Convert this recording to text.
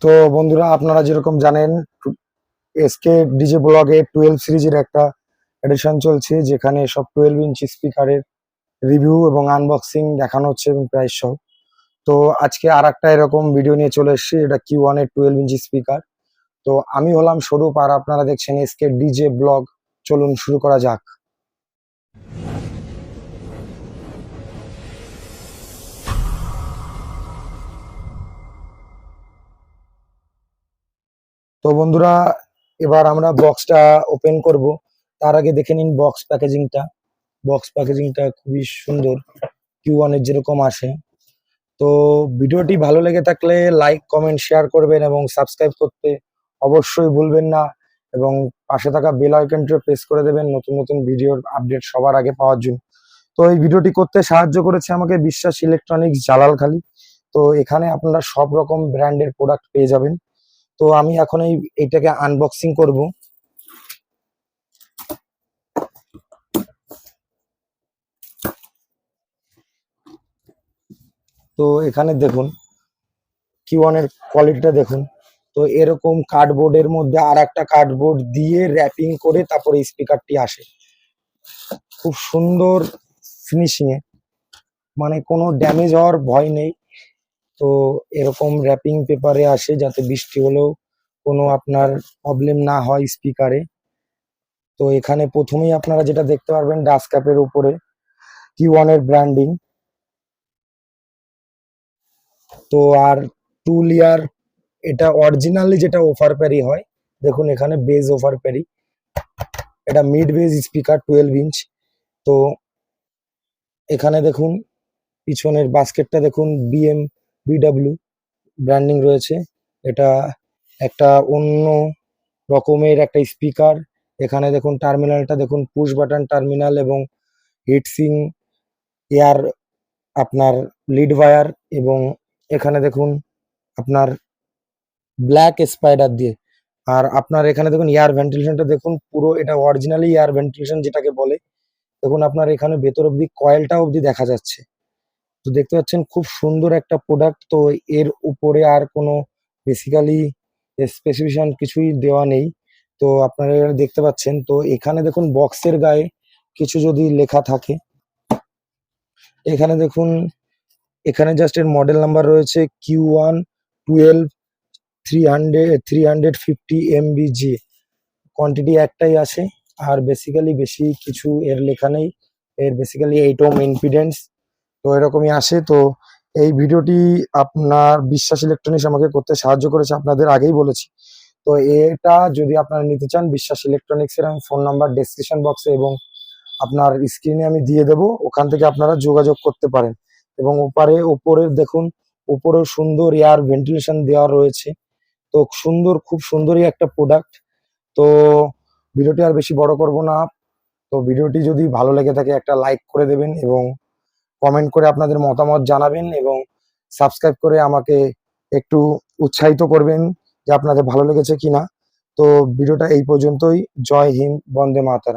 তো বন্ধুরা, আপনারা যেরকম জানেন, এসকে ডিজে ব্লগে 12 সিরিজের একটা এডিশন চলছে, যেখানে সব 12 ইঞ্চ স্পিকারের রিভিউ এবং আনবক্সিং দেখানো হচ্ছে এবং প্রাইস সহ। তো আজকে আর একটা এরকম ভিডিও নিয়ে চলে এসেছি। এটা Q1 এর 12 ইঞ্চ স্পিকার। তো আমি হলাম স্বরূপ, আর আপনারা দেখছেন এসকে ডিজে ব্লগ। চলুন শুরু করা যাক। তো বন্ধুরা, এবার আমরা বক্সটা ওপেন করব। তার আগে দেখে নিন বক্স প্যাকেজিংটা খুবই সুন্দর, Q1 এর যেরকম আসে। তো ভিডিওটি ভালো লেগে থাকলে লাইক, কমেন্ট, শেয়ার করবেন এবং সাবস্ক্রাইব করতে অবশ্যই ভুলবেন না, এবং পাশে থাকা বেল আইকনটিও প্রেস করে দেবেন নতুন নতুন ভিডিওর আপডেট সবার আগে পাওয়ার জন্য। তো এই ভিডিওটি করতে সাহায্য করেছে আমাকে বিশ্বাস ইলেকট্রনিক্স, জালালখালী। তো এখানে আপনারা সব রকম ব্র্যান্ডের প্রোডাক্ট পেয়ে যাবেন। তো আমি এখন এইটাকে আনবক্সিং করব। তো এখানে দেখুন Q1 এর কোয়ালিটিটা দেখুন। তো এরকম কার্ডবোর্ডের মধ্যে আর একটা কার্ডবোর্ড দিয়ে র্যাপিং করে তারপরে স্পিকারটি আসে, খুব সুন্দর ফিনিশিং এ, মানে কোনো ড্যামেজ হওয়ার ভয় নেই। তো এরকম র্যাপিং পেপারে আসে, যাতে বৃষ্টি হলেও কোনো আপনার প্রবলেম না হয় স্পিকারে। তো এখানে প্রথমেই আপনারা যেটা দেখতে পারবেন, ডাস্ট ক্যাপের উপরে Q1 এর ব্র্যান্ডিং। তো আর 2 লেয়ার, এটা অরিজিনালি যেটা ওভার প্যারি হয়, দেখুন এখানে বেজ ওভার প্যারি। এটা মিড বেজ স্পিকার 12 ইঞ্চ। তো এখানে দেখুন পিছনের বাস্কেটটা দেখুন, BM-BW ব্র্যান্ডিং রয়েছে। এটা একটা অন্য রকমের একটা স্পিকার। এখানে দেখুন টার্মিনালটা দেখুন, পুশ বাটন টার্মিনাল এবং হিটসিং এয়ার, আপনার লিড ওয়্যার, এবং এখানে দেখুন আপনার ব্ল্যাক স্পাইডার দিয়ে। আর আপনার এখানে দেখুন এয়ার ভেন্টিলেশনটা দেখুন, পুরো এটা অরিজিনালি এয়ার ভেন্টিলেশন যেটাকে বলে। দেখুন আপনার এখানে ভেতর অব্দি কয়েলটা অব্দি দেখা যাচ্ছে। তো দেখতে পাচ্ছেন খুব সুন্দর একটা প্রোডাক্ট। তো এর উপরে আর কোনো বেসিক্যালি স্পেসিফিকেশন কিছুই দেওয়া নেই। তো আপনারা এখানে দেখতে পাচ্ছেন। তো এখানে দেখুন বক্সের গায়ে কিছু যদি লেখা থাকে, এখানে দেখুন, এখানে জাস্ট এর মডেল নাম্বার রয়েছে Q1 12 350 MBG। কোয়ান্টিটি একটাই আছে, আর বেসিক্যালি বেশি কিছু এর লেখা নেই। এর বেসিক্যালি 8 ওহম ইম্পিডেন্স, তো এরকমই আসে। তো এই ভিডিওটি আপনার বিশ্বাস ইলেকট্রনিক্স আমাকে করতে সাহায্য করেছে, আপনাদের আগেই বলেছি। তো এটা যদি আপনারা নিতে চান, বিশ্বাস ইলেকট্রনিক্স এর আমি ফোন নাম্বার ডেসক্রিপশন বক্সে এবং আপনার স্ক্রিনে আমি দিয়ে দেবো, ওখান থেকে আপনারা যোগাযোগ করতে পারেন। এবং উপরের দেখুন, উপরেও সুন্দর এয়ার ভেন্টিলেশন দেওয়া রয়েছে। তো খুব সুন্দরই একটা প্রোডাক্ট। তো ভিডিওটি আর বেশি বড় করব না। তো ভিডিওটি যদি ভালো লেগে থাকে, একটা লাইক করে দেবেন এবং কমেন্ট করে আপনাদের মতামত জানাবেন, এবং সাবস্ক্রাইব করে আমাকে একটু উৎসাহিত করবেন যে আপনাদের ভালো লেগেছে কিনা। তো ভিডিওটা এই পর্যন্তই। জয় হিন্দ, বন্দে মাতরম।